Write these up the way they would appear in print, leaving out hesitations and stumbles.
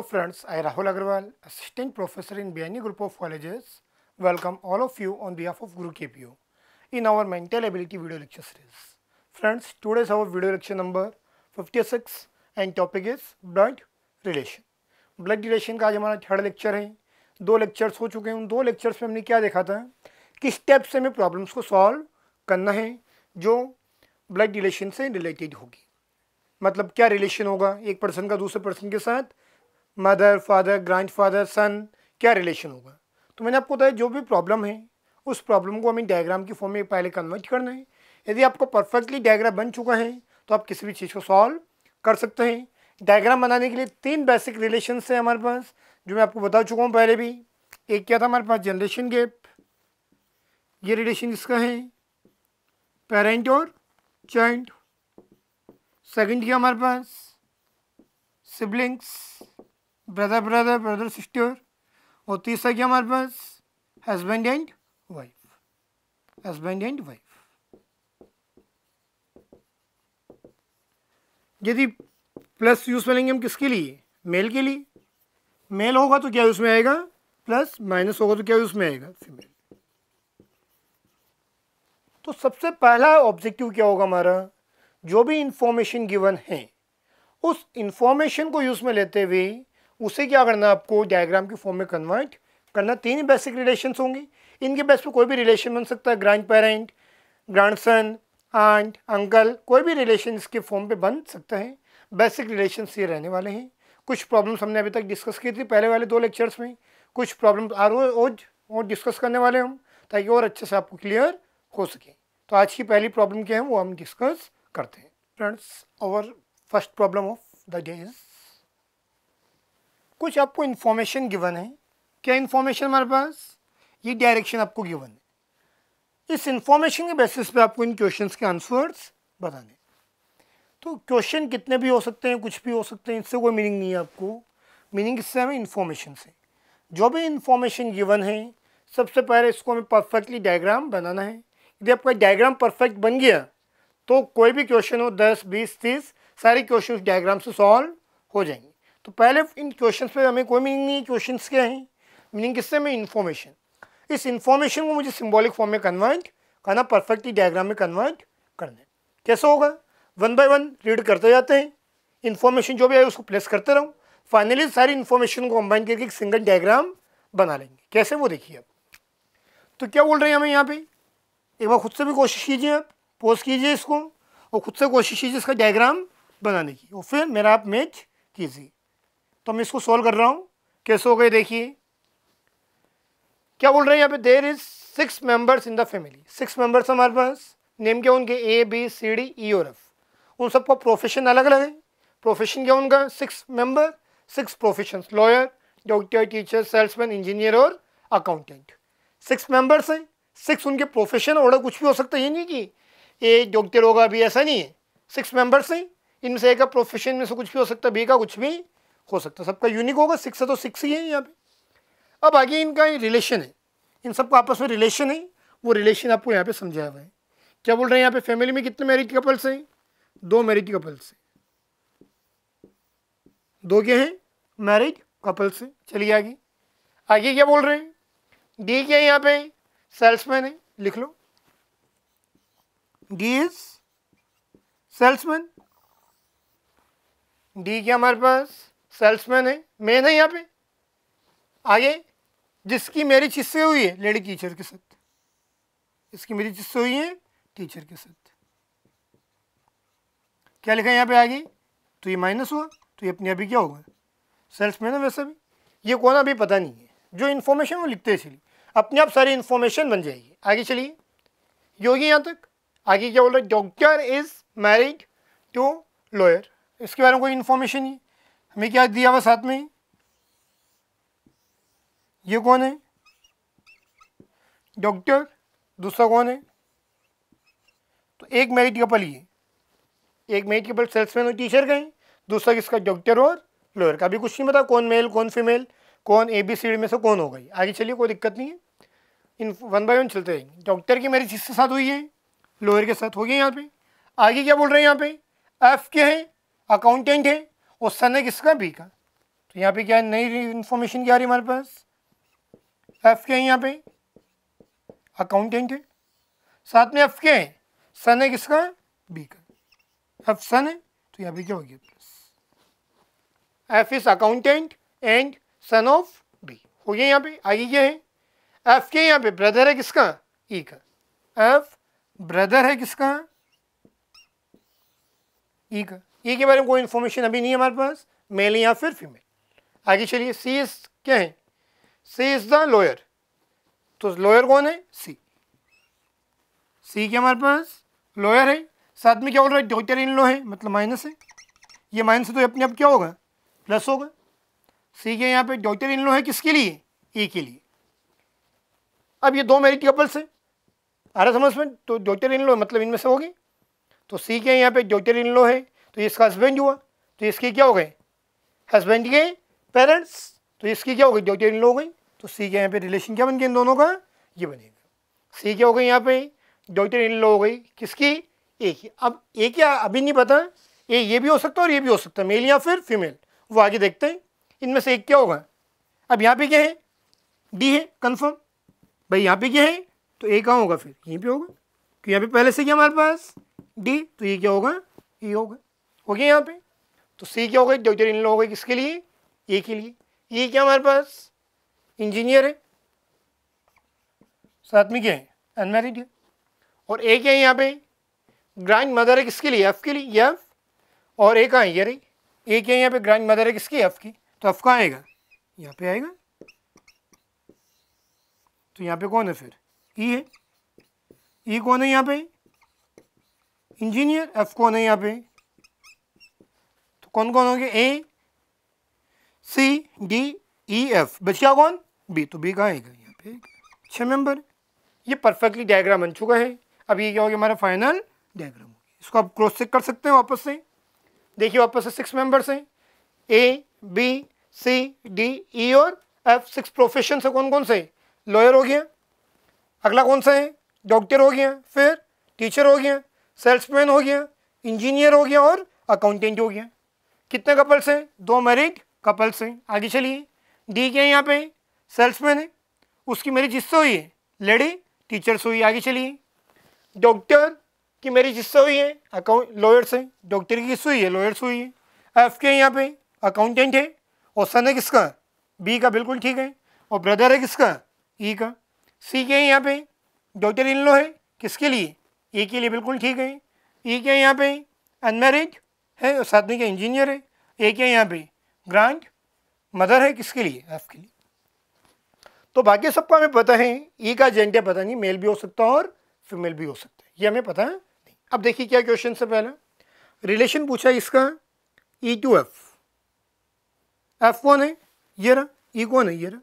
friends, I Rahul Agarwal, Assistant Professor in BNE Group of Colleges, welcome all of you on behalf of Guru KPO in our Mental Ability video lecture series. Friends, today is our video lecture number 56 and topic is Blood Relation. Blood Relation का आज हमारा third lecture है. 2 lectures हो चुके हैं. उन 2 lectures में हमने क्या देखा था, किस स्टेप से हमें प्रॉब्लम्स को सॉल्व करना है जो ब्लड रिलेशन से रिलेटेड होगी. मतलब क्या रिलेशन होगा एक पर्सन का दूसरे पर्सन के साथ, मदर, फादर, ग्रैंडफादर, सन, क्या रिलेशन होगा. तो मैंने आपको बताया जो भी प्रॉब्लम है उस प्रॉब्लम को हमें डायग्राम की फॉर्म में पहले कन्वर्ट करना है. यदि आपको परफेक्टली डायग्राम बन चुका है तो आप किसी भी चीज़ को सॉल्व कर सकते हैं. डायग्राम बनाने के लिए 3 बेसिक रिलेशन है हमारे पास, जो मैं आपको बता चुका हूँ पहले भी. एक क्या था हमारे पास, जनरेशन गैप, ये रिलेशन इसका है पेरेंट और चाइल्ड. सेकंड क्या हमारे पास, siblings, brother brother, brother sister. और तीसरा क्या हमारे पास, husband and wife, husband and wife. यदि प्लस यूज करेंगे हम किसके लिए, मेल के लिए. मेल होगा तो क्या उसमें आएगा प्लस, माइनस होगा तो क्या उसमें आएगा फीमेल. तो सबसे पहला ऑब्जेक्टिव क्या होगा हमारा, जो भी इंफॉर्मेशन गिवन है उस इंफॉर्मेशन को यूज में लेते हुए उसे क्या करना, आपको डायग्राम की फॉर्म में कन्वर्ट करना. 3 बेसिक रिलेशंस होंगे. इनके बेस पे कोई भी रिलेशन बन सकता है, grandparent, grandson, aunt, uncle, कोई भी रिलेशन इसके फॉर्म पे बन सकता है. बेसिक रिलेशंस ये रहने वाले हैं. कुछ प्रॉब्लम्स हमने अभी तक डिस्कस की थी पहले वाले 2 लेक्चर्स में. कुछ प्रॉब्लम्स और डिस्कस करने वाले हम, ताकि और अच्छे से आपको क्लियर हो सके. तो आज की पहली प्रॉब्लम क्या है वो हम डिस्कस करते हैं. Friends, our first problem of the day is, कुछ आपको इन्फॉर्मेशन गिवन है. क्या इन्फॉर्मेशन हमारे पास, ये डायरेक्शन आपको गिवन है. इस इन्फॉर्मेशन के बेसिस पे आपको इन क्वेश्चंस के आंसर्स बताने. तो क्वेश्चन कितने भी हो सकते हैं, कुछ भी हो सकते हैं, इससे कोई मीनिंग नहीं है. आपको मीनिंग इससे हमें इन्फॉर्मेशन से, जो भी इन्फॉर्मेशन गिवन है सबसे पहले इसको हमें परफेक्टली डायग्राम बनाना है. यदि आपका डायग्राम परफेक्ट बन गया तो कोई भी क्वेश्चन हो 10, 20, 30 सारे क्वेश्चन डायग्राम से सॉल्व हो जाएंगे. तो पहले इन क्वेश्चंस पे हमें कोई मीनिंग नहीं है. क्वेश्चंस क्या हैं, मीनिंग किससे, में इन्फॉर्मेशन. इस इन्फॉर्मेशन को मुझे सिंबॉलिक फॉर्म में कन्वर्ट करना, परफेक्टली डायग्राम में कन्वर्ट करना है. कैसे होगा, 1 बाय 1 रीड करते जाते हैं. इन्फॉर्मेशन जो भी आए उसको प्लेस करते रहो. फाइनली सारी इन्फॉर्मेशन को कंबाइन करके एक सिंगल डायग्राम बना लेंगे. कैसे वो देखिए आप. तो क्या बोल रहे हैं हमें यहाँ पे, एक बार खुद से भी कोशिश कीजिए, आप पोज कीजिए इसको और खुद से कोशिश कीजिए इसका डायग्राम बनाने की, और फिर मेरा आप मैच कीजिए. तो मैं इसको सॉल्व कर रहा हूँ. कैसे हो गए देखिए. क्या बोल रहे हैं यहाँ पे, there is 6 members in the family. 6 members हमारे पास. नेम क्या उनके, ए, बी, सी, डी, ई और एफ. उन सबका प्रोफेशन अलग अलग है. प्रोफेशन क्या उनका, 6 member, 6 profession, lawyer, doctor, teacher, salesman, engineer और अकाउंटेंट. 6 मेंबर्स हैं. 6 उनके प्रोफेशन, और कुछ भी हो सकता है. ये नहीं कि ए डॉक्टर होगा, अभी ऐसा नहीं है. 6 मेंबर्स हैं. इनमें से ए का प्रोफेशन में से कुछ भी हो सकता है, बी का कुछ भी हो सकता है. सबका यूनिक होगा. 6 है तो 6 ही है यहाँ पे. अब आगे इनका रिलेशन है, इन सबका आपस में रिलेशन है. वो रिलेशन आपको यहाँ पे समझाया हुआ है. क्या बोल रहे हैं यहाँ पे, फैमिली में कितने मैरिड कपल्स हैं, 2 मैरिड कपल्स हैं. 2 क्या हैं, मैरिड कपल्स हैं. चलिए आगे. आगे क्या बोल रहे हैं, डी क्या है यहाँ पे, सेल्समैन है. लिख लो, डी इज सेल्समैन. डी क्या हमारे पास, सेल्समैन है, मेन है यहाँ पे. आगे, जिसकी मैरिज किससे हुई है, लेडी टीचर के साथ. इसकी मैरिज किससे हुई है, टीचर के साथ. क्या लिखा है यहाँ पे आगे, तो ये माइनस हुआ तो ये अपने अभी क्या होगा, सेल्समैन है. वैसे भी ये कौन अभी पता नहीं है, जो इन्फॉर्मेशन वो लिखते हैं इसलिए अपने आप सारी इन्फॉर्मेशन बन जाएगी. आगे चलिए, ये होगी यहाँ तक. आगे क्या बोल रहा है, doctor is married to lawyer. इसके बारे में कोई इन्फॉर्मेशन नहीं. हमें क्या दिया हुआ साथ में, ये कौन है, डॉक्टर. दूसरा कौन है, तो एक मैरिड कपल ही है. एक मैरिड कपल सेल्समैन और टीचर का है. दूसरा किसका, डॉक्टर और लॉयर का. अभी कुछ नहीं पता कौन मेल कौन फीमेल, कौन ABCD में से कौन होगा. आगे चलिए, कोई दिक्कत नहीं है. इन 1 बाय 1 चलते रहेंगे. डॉक्टर की मैरिज किसके साथ हुई है, लॉयर के साथ हो गई यहाँ पे. आगे क्या बोल रहे हैं यहाँ पे, एफ क्या है, अकाउंटेंट है, और सन है किसका, बी का. तो यहाँ पे क्या नई इंफॉर्मेशन क्या आ रही है हमारे पास, एफ क्या है यहाँ पे, अकाउंटेंट है, साथ में एफ क्या है, सन है किसका, बी का, एफ सन है, तो यहाँ पे क्या हो गया plus, F is accountant and son of B हो गया। यहाँ पे आगे क्या है, एफ के यहाँ पे ब्रदर है किसका, ई का, एफ ब्रदर है किसका, ई का। ई के बारे में कोई इंफॉर्मेशन अभी नहीं है हमारे पास, मेल या फिर फीमेल। आगे चलिए, सी इज क्या है, सी इज द लॉयर, तो लॉयर कौन है, सी, सी क्या हमारे पास लॉयर है, साथ में क्या बोल रहा है, डॉक्टर इन लॉ है, मतलब माइनस है, ये माइनस है तो अपने आप क्या होगा, प्लस होगा। सी के यहाँ पे डॉक्टर इन लॉ है किसके लिए, ई के लिए। अब ये दो मैरिड कपल्स है, आ रहा समझ में, तो डॉक्टर इन लॉ मतलब इनमें से होगी, तो सी के यहाँ पे डॉक्टर इन लॉ है, तो इसका हस्बैंड हुआ, तो इसके क्या हो गए, हस्बैंड के पेरेंट्स, तो इसकी क्या हो गई, डॉक्टर इन लॉ हो गई, तो सी के यहाँ पे रिलेशन क्या बन गया इन दोनों का, ये बनेगा। सी क्या हो गई यहाँ पे, डॉक्टर इन लॉ हो गई किसकी, ए की। अब ए क्या अभी नहीं पता, ये भी हो सकता है और ये भी हो सकता है, मेल या फिर फीमेल, वो आगे देखते हैं, इनमें से एक क्या होगा। अब यहाँ पे क्या है, डी है कंफर्म, भाई यहाँ पे क्या है, तो ए कहाँ होगा, फिर यहीं पे होगा, क्योंकि यहाँ पे पहले से क्या हमारे पास डी, तो ये क्या होगा, ये होगा, हो गया यहाँ पे। तो सी क्या हो गई, डॉक्टर इन लॉ हो गई किसके लिए, ए के लिए। ये क्या हमारे पास इंजीनियर है, साथ में क्या है, अनमैरिड है, और ए क्या है यहाँ पे, ग्रैंड मदर है किसके लिए, एफ के लिए, एफ, और ए कहाँ है, ये रही, ए क्या है यहाँ पे, ग्रैंड मदर है किसकी, एफ की, तो एफ कहाँ आएगा, यहाँ पे आएगा, तो यहाँ पे कौन है फिर, ई है, ई कौन है यहाँ पे, इंजीनियर, एफ कौन है यहाँ पे, तो कौन कौन हो गया, ए सी डी ई एफ, बचा कौन, बी, तो बी कहाँ आएगा, यहाँ पे 6 मेंबर। ये परफेक्टली डायग्राम बन चुका है। अब ये क्या हो गया, हमारा फाइनल डायग्राम हो गया। इसको आप क्रॉस चेक कर सकते हैं वापस से, देखिए वापस से 6 मेंबर्स हैं, A B C D E और एफ, 6 प्रोफेशन से कौन कौन से, लॉयर हो गया, अगला कौन सा है, डॉक्टर हो गया, फिर टीचर हो गया, सेल्समैन हो गया, इंजीनियर हो गया और अकाउंटेंट हो गया। कितने कपल्स हैं, 2 मैरिड कपल्स हैं। आगे चलिए, डी क्या है यहाँ पे, सेल्समैन है, उसकी मैरिज जिससे हुई है, लेडी टीचर से हुई। आगे चलिए, डॉक्टर की मैरिज जिससे हुई है, लॉयर से, डॉक्टर की किससे हुई है, लॉयर से हुई है। एफ के यहाँ पे अकाउंटेंट है, और सन है किसका, बी का, बिल्कुल ठीक है, और ब्रदर है किसका, ई का। सी के यहाँ पे डॉक्टर इन लॉ है किसके लिए, ए के लिए, बिल्कुल ठीक है। ई के यहाँ पे अनमैरिड है और साथ में क्या इंजीनियर है। ए के यहाँ पे ग्रैंड मदर है किसके लिए, एफ के लिए। तो बाकी सबको हमें पता है, ई का जेंडर पता नहीं, मेल भी हो सकता है और फीमेल भी हो सकता है, ये हमें पता है नहीं। अब देखिए क्या क्वेश्चन से पहला रिलेशन पूछा इसका, ई टू एफ, एफ कौन है, ये रहा, ई कौन है, ये रहा,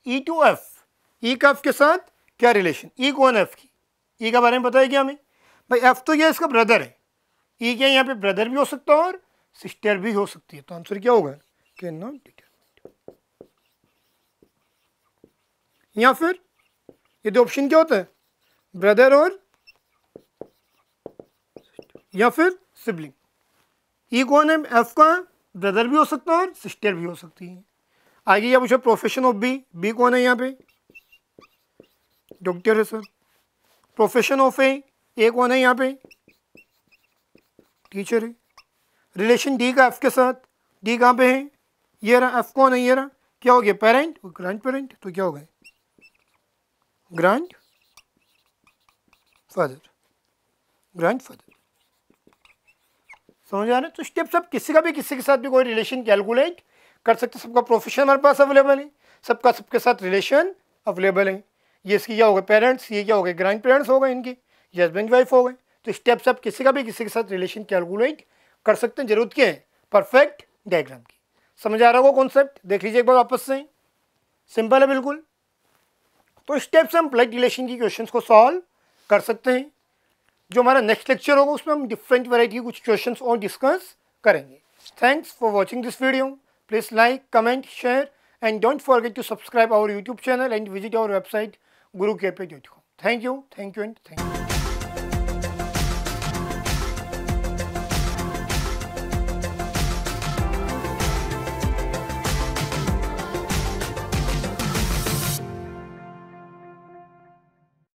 ई टू एफ, ई का एफ के साथ क्या रिलेशन, ई कौन है एफ की, ई का बारे में पता है क्या हमें, भाई एफ तो क्या इसका ब्रदर है, ई क्या यहाँ पे ब्रदर भी हो सकता है और सिस्टर भी हो सकती है, तो आंसर क्या होगा, कैन नॉट डिटरमाइन। या फिर ये दो ऑप्शन क्या होता है, ब्रदर और या फिर सिबलिंग। ई कौन है, एफ का ब्रदर भी हो सकता है और सिस्टर भी हो सकती है। आगे क्या पूछा, प्रोफेशन ऑफ बी, बी कौन है यहाँ पे, डॉक्टर है सर। प्रोफेशन ऑफ ए कौन है यहाँ पे, टीचर है। रिलेशन डी का एफ के साथ, डी कहाँ पे है, ये रहा, एफ कौन है, ये रहा, क्या हो गया, पेरेंट और ग्रैंड पेरेंट, तो क्या हो गया, ग्रैंड फादर, ग्रैंड फादर। समझ आ रहा है। तो स्टेप्स आप किसी का भी किसी के साथ भी कोई रिलेशन कैलकुलेट कर सकते हैं। सबका प्रोफेशन हमारे पास अवेलेबल है, सबका सबके साथ रिलेशन अवेलेबल है। ये इसकी क्या होगा, पेरेंट्स, ये क्या हो गए, ग्रैंड पेरेंट्स हो गए इनके, ये हस्बैंड वाइफ हो गए। तो स्टेप्स आप किसी का भी किसी के साथ रिलेशन कैलकुलेट कर सकते हैं। जरूरत क्या है, परफेक्ट डायग्राम की। समझ आ रहा होगा कॉन्सेप्ट, देख लीजिए एक बार वापस से, सिंपल है बिल्कुल। तो स्टेप्स हम ब्लड रिलेशन की क्वेश्चंस को सॉल्व कर सकते हैं। जो हमारा नेक्स्ट लेक्चर होगा उसमें हम डिफरेंट वैरायटी के कुछ क्वेश्चंस और डिस्कस करेंगे। Thanks for watching this video. Please like, comment, share and don't forget to subscribe our YouTube channel and visit our website gurukepe.com. Thank you and thank you.